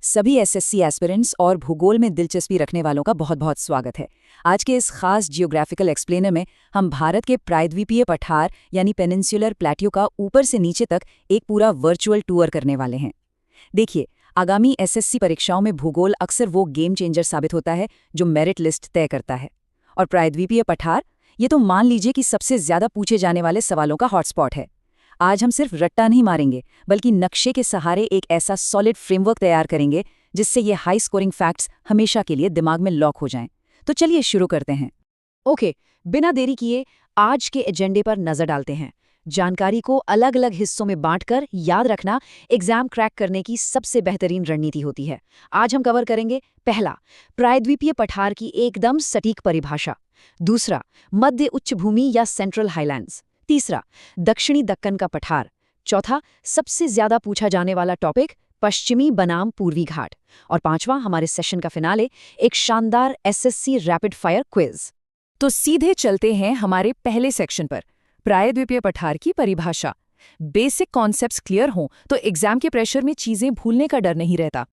सभी SSC aspirants और भूगोल में दिलचस्पी रखने वालों का बहुत बहुत स्वागत है। आज के इस खास जियोग्राफिकल एक्सप्लेनर में हम भारत के प्रायद्वीपीय पठार यानी पेनिनसुलर प्लेट्यू का ऊपर से नीचे तक एक पूरा वर्चुअल टूर करने वाले हैं। देखिए, आगामी एसएससी परीक्षाओं में भूगोल अक्सर वो गेम चेंजर साबित होता है जो मेरिट लिस्ट तय करता है। और प्रायद्वीपीय पठार, ये तो मान लीजिए कि सबसे ज्यादा पूछे जाने वाले सवालों का हॉटस्पॉट है। आज हम सिर्फ रट्टा नहीं मारेंगे, बल्कि नक्शे के सहारे एक ऐसा सॉलिड फ्रेमवर्क तैयार करेंगे जिससे ये हाई स्कोरिंग फैक्ट्स हमेशा के लिए दिमाग में लॉक हो जाएं। तो चलिए शुरू करते हैं। ओके, बिना देरी किए आज के एजेंडे पर नजर डालते हैं। जानकारी को अलग अलग हिस्सों में बांटकर याद रखना एग्जाम क्रैक करने की सबसे बेहतरीन रणनीति होती है। आज हम कवर करेंगे पहला, प्रायद्वीपीय पठार की एकदम सटीक परिभाषा। दूसरा, मध्य उच्चभूमि या सेंट्रल हाईलैंड्स। तीसरा, दक्षिणी दक्कन का पठार। चौथा, सबसे ज्यादा पूछा जाने वाला टॉपिक, पश्चिमी बनाम पूर्वी घाट। और पांचवां, हमारे सेशन का फिनाले, एक शानदार एसएससी रैपिड फायर क्विज। तो सीधे चलते हैं हमारे पहले सेक्शन पर, प्रायद्वीपीय पठार की परिभाषा। बेसिक कॉन्सेप्ट्स क्लियर हों तो एग्जाम के प्रेशर में चीजें भूलने का डर नहीं रहता।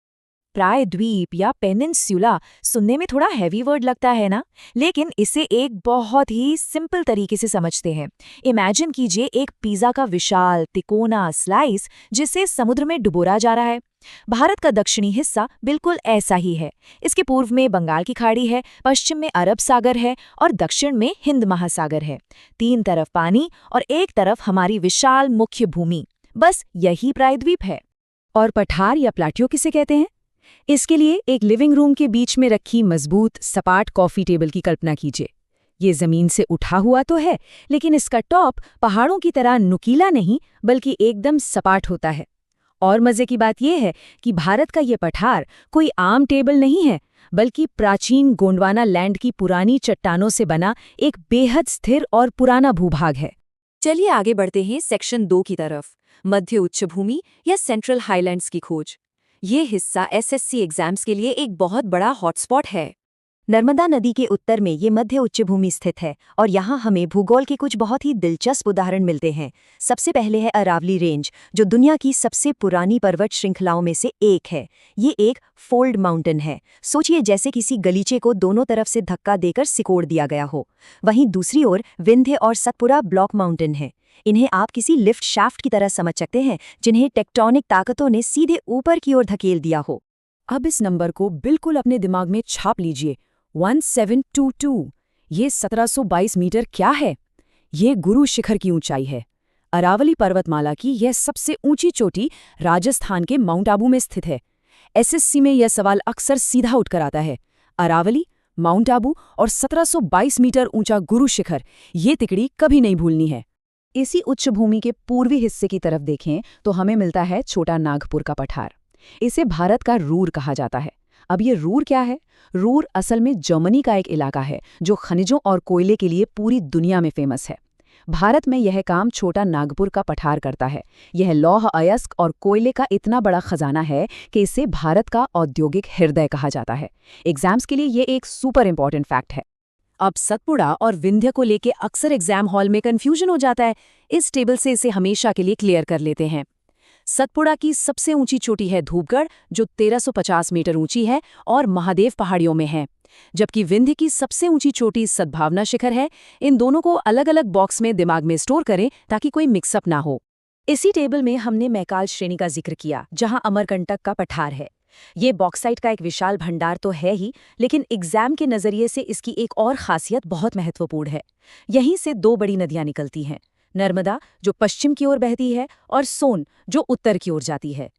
प्रायद्वीप या पेनिनसुला सुनने में थोड़ा हैवी वर्ड लगता है ना, लेकिन इसे एक बहुत ही सिंपल तरीके से समझते हैं। इमेजिन कीजिए एक पिज़्ज़ा का विशाल तिकोना स्लाइस जिसे समुद्र में डुबोरा जा रहा है। भारत का दक्षिणी हिस्सा बिल्कुल ऐसा ही है। इसके पूर्व में बंगाल की खाड़ी है, पश्चिम में अरब सागर है और दक्षिण में हिंद महासागर है। तीन तरफ पानी और एक तरफ हमारी विशाल मुख्य भूमि, बस यही प्रायद्वीप है। और पठार या प्लाटियो किसे कहते हैं? इसके लिए एक लिविंग रूम के बीच में रखी मजबूत सपाट कॉफी टेबल की कल्पना कीजिए। ये जमीन से उठा हुआ तो है, लेकिन इसका टॉप पहाड़ों की तरह नुकीला नहीं बल्कि एकदम सपाट होता है। और मजे की बात यह है कि भारत का ये पठार कोई आम टेबल नहीं है, बल्कि प्राचीन गोंडवाना लैंड की पुरानी चट्टानों से बना एक बेहद स्थिर और पुराना भूभाग है। चलिए आगे बढ़ते हैं सेक्शन 2 की तरफ, मध्य उच्चभूमि या सेंट्रल हाईलैंड्स की खोज। ये हिस्सा एसएससी एग्जाम्स के लिए एक बहुत बड़ा हॉटस्पॉट है। नर्मदा नदी के उत्तर में ये मध्य उच्चभूमि स्थित है और यहाँ हमें भूगोल के कुछ बहुत ही दिलचस्प उदाहरण मिलते हैं। सबसे पहले है अरावली रेंज, जो दुनिया की सबसे पुरानी पर्वत श्रृंखलाओं में से एक है। ये एक फोल्ड माउंटेन है। सोचिए जैसे किसी गलीचे को दोनों तरफ से धक्का देकर सिकोड़ दिया गया हो। वहीं दूसरी ओर विंध्य और सतपुड़ा ब्लॉक माउंटेन है। इन्हें आप किसी लिफ्ट शाफ्ट की तरह समझ सकते हैं, जिन्हें टेक्टोनिक ताकतों ने सीधे ऊपर की ओर धकेल दिया हो। अब इस नंबर को बिल्कुल अपने दिमाग में छाप लीजिए, 1722। ये 1722 मीटर क्या है? ये गुरु शिखर की ऊंचाई है। अरावली पर्वतमाला की यह सबसे ऊंची चोटी राजस्थान के माउंट आबू में स्थित है। एसएससी में यह सवाल अक्सर सीधा उठकर आता है। अरावली, माउंट आबू और 1722 मीटर ऊंचा गुरु शिखर, ये तिकड़ी कभी नहीं भूलनी है। इसी उच्चभूमि के पूर्वी हिस्से की तरफ देखें तो हमें मिलता है छोटा नागपुर का पठार। इसे भारत का रूर कहा जाता है। अब ये रूर क्या है? रूर असल में जर्मनी का एक इलाका है जो खनिजों और कोयले के लिए पूरी दुनिया में फेमस है। भारत में यह काम छोटा नागपुर का पठार करता है। यह लौह अयस्क और कोयले का इतना बड़ा खजाना है कि इसे भारत का औद्योगिक हृदय कहा जाता है। एग्जाम्स के लिए ये एक सुपर इंपॉर्टेंट फैक्ट है। अब सतपुड़ा और विंध्य को लेके अक्सर एग्जाम हॉल में कंफ्यूजन हो जाता है। इस टेबल से इसे हमेशा के लिए क्लियर कर लेते हैं। सतपुड़ा की सबसे ऊंची चोटी है धूपगढ़, जो 1350 मीटर ऊंची है और महादेव पहाड़ियों में है, जबकि विंध्य की सबसे ऊंची चोटी सद्भावना शिखर है। इन दोनों को अलग अलग बॉक्स में दिमाग में स्टोर करें ताकि कोई मिक्सअप ना हो। इसी टेबल में हमने मैकाल श्रेणी का जिक्र किया, जहां अमरकंटक का पठार है। ये बॉक्साइट का एक विशाल भंडार तो है ही, लेकिन एग्जाम के नजरिए से इसकी एक और खासियत बहुत महत्वपूर्ण है। यहीं से दो बड़ी नदियां निकलती हैं, नर्मदा जो पश्चिम की ओर बहती है और सोन जो उत्तर की ओर जाती है।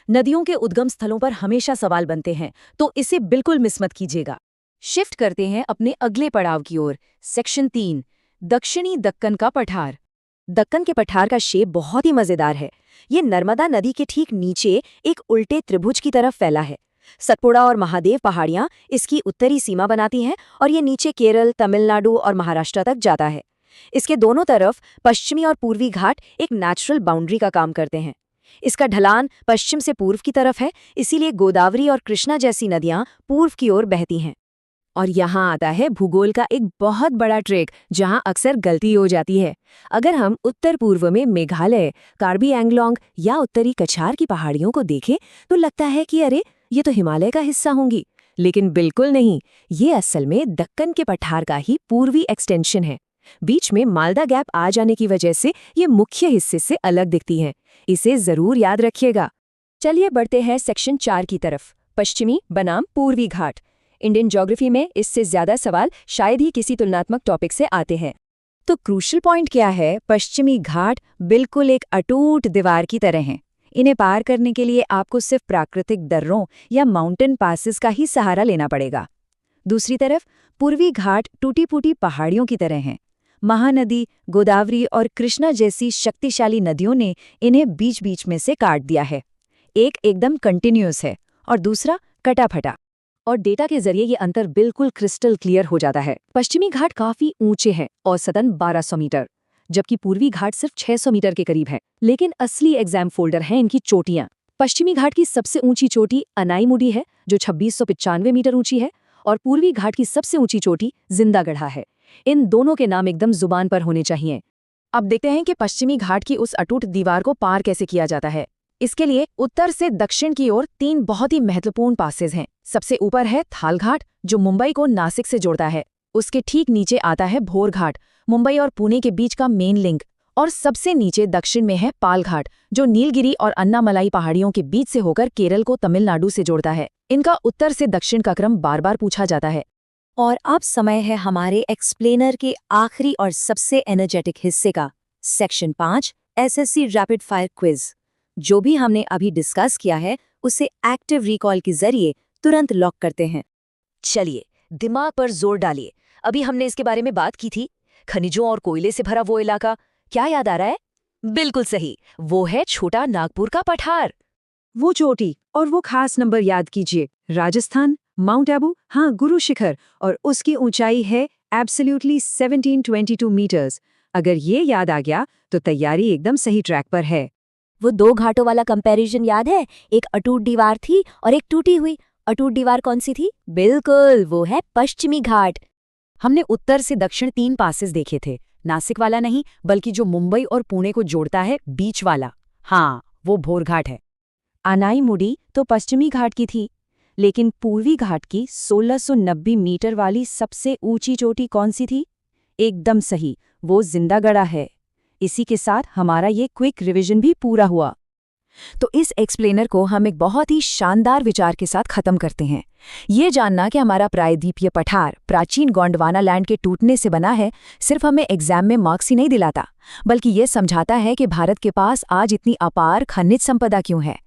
नदियों के उद्गम स्थलों पर हमेशा सवाल बनते हैं, तो इसे बिल्कुल मिस मत कीजिएगा। शिफ्ट करते हैं अपने अगले पड़ाव की ओर, सेक्शन 3, दक्षिणी दक्कन का पठार। दक्कन के पठार का शेप बहुत ही मजेदार है। ये नर्मदा नदी के ठीक नीचे एक उल्टे त्रिभुज की तरफ फैला है। सतपुड़ा और महादेव पहाड़ियां इसकी उत्तरी सीमा बनाती हैं और ये नीचे केरल, तमिलनाडु और महाराष्ट्र तक जाता है। इसके दोनों तरफ पश्चिमी और पूर्वी घाट एक नेचुरल बाउंड्री का काम करते हैं। इसका ढलान पश्चिम से पूर्व की तरफ है, इसीलिए गोदावरी और कृष्णा जैसी नदियां पूर्व की ओर बहती हैं। और यहाँ आता है भूगोल का एक बहुत बड़ा ट्रिक, जहाँ अक्सर गलती हो जाती है। अगर हम उत्तर पूर्व में मेघालय, कार्बी एंगलोंग या उत्तरी कछार की पहाड़ियों को देखें तो लगता है कि अरे ये तो हिमालय का हिस्सा होंगी। लेकिन बिल्कुल नहीं, ये असल में दक्कन के पठार का ही पूर्वी एक्सटेंशन है। बीच में मालदा गैप आ जाने की वजह से ये मुख्य हिस्से से अलग दिखती हैं। इसे जरूर याद रखिएगा। चलिए बढ़ते हैं सेक्शन 4 की तरफ, पश्चिमी बनाम पूर्वी घाट। इंडियन ज्योग्राफी में इससे ज्यादा सवाल शायद ही किसी तुलनात्मक टॉपिक से आते हैं। तो क्रूशल पॉइंट क्या है? पश्चिमी घाट बिल्कुल एक अटूट दीवार की तरह हैं। इन्हें पार करने के लिए आपको सिर्फ प्राकृतिक दर्रों या माउंटेन पासेस का ही सहारा लेना पड़ेगा। दूसरी तरफ पूर्वी घाट टूटी फूटी पहाड़ियों की तरह हैं। महानदी, गोदावरी और कृष्णा जैसी शक्तिशाली नदियों ने इन्हें बीच बीच में से काट दिया है। एक एकदम कंटिन्यूअस है और दूसरा कटा-फटा। और डेटा के जरिए ये अंतर बिल्कुल क्रिस्टल क्लियर हो जाता है। पश्चिमी घाट काफी ऊंचे हैं, औसतन 1200 मीटर, जबकि पूर्वी घाट सिर्फ 600 मीटर के करीब है। लेकिन असली एग्जाम फोल्डर हैं इनकी चोटियां। पश्चिमी घाट की सबसे ऊंची चोटी अनाईमुडी है, जो 2695 मीटर ऊंची है, और पूर्वी घाट की सबसे ऊंची चोटी जिंदागढ़ा है। इन दोनों के नाम एकदम जुबान पर होने चाहिए। अब देखते हैं कि पश्चिमी घाट की उस अटूट दीवार को पार कैसे किया जाता है। इसके लिए उत्तर से दक्षिण की ओर 3 बहुत ही महत्वपूर्ण पासेज हैं। सबसे ऊपर है थाल घाट, जो मुंबई को नासिक से जोड़ता है। उसके ठीक नीचे आता है भोर घाट, मुंबई और पुणे के बीच का मेन लिंक। और सबसे नीचे दक्षिण में है पाल घाट, जो नीलगिरी और अन्नामलाई पहाड़ियों के बीच से होकर केरल को तमिलनाडु से जोड़ता है। इनका उत्तर से दक्षिण का क्रम बार बार पूछा जाता है। और अब समय है हमारे एक्सप्लेनर के आखिरी और सबसे एनर्जेटिक हिस्से का, section 5 SSC rapid fire quiz. जो भी हमने अभी डिस्कस किया है उसे एक्टिव रिकॉल के जरिए तुरंत लॉक करते हैं। चलिए दिमाग पर जोर डालिए। अभी हमने इसके बारे में बात की थी, खनिजों और कोयले से भरा वो इलाका। क्या याद आ रहा है? बिल्कुल सही, वो है छोटा नागपुर का पठार। वो चोटी और वो खास नंबर याद कीजिए, राजस्थान, माउंट आबू, हाँ गुरु शिखर, और उसकी ऊंचाई है एब्सोल्युटली 1722 मीटर्स। अगर ये याद आ गया तो तैयारी एकदम सही ट्रैक पर है। वो 2 घाटों वाला कंपैरिजन याद है? एक अटूट दीवार थी और एक टूटी हुई। अटूट दीवार कौन सी थी? बिल्कुल, वो है पश्चिमी घाट। हमने उत्तर से दक्षिण 3 पासेस देखे थे, नासिक वाला नहीं, बल्कि जो मुंबई और पुणे को जोड़ता है, बीच वाला। हाँ, वो भोर घाट है। अनाईमुडी तो पश्चिमी घाट की थी, लेकिन पूर्वी घाट की 1690 मीटर वाली सबसे ऊंची चोटी कौन सी थी? एकदम सही, वो जिंदागढ़ा है। इसी के साथ हमारा ये क्विक रिवीजन भी पूरा हुआ। तो इस एक्सप्लेनर को हम एक बहुत ही शानदार विचार के साथ खत्म करते हैं। ये जानना कि हमारा प्रायद्वीपीय पठार प्राचीन गोंडवाना लैंड के टूटने से बना है, सिर्फ हमें एग्जाम में मार्क्स ही नहीं दिलाता, बल्कि ये समझाता है कि भारत के पास आज इतनी अपार खनिज संपदा क्यों है।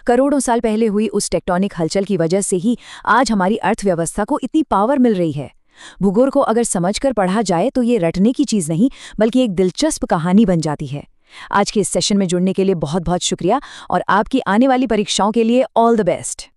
करोड़ों साल पहले हुई उस टेक्टोनिक हलचल की वजह से ही आज हमारी अर्थव्यवस्था को इतनी पावर मिल रही है। भूगोल को अगर समझकर पढ़ा जाए तो ये रटने की चीज नहीं, बल्कि एक दिलचस्प कहानी बन जाती है। आज के इस सेशन में जुड़ने के लिए बहुत बहुत शुक्रिया और आपकी आने वाली परीक्षाओं के लिए ऑल द बेस्ट।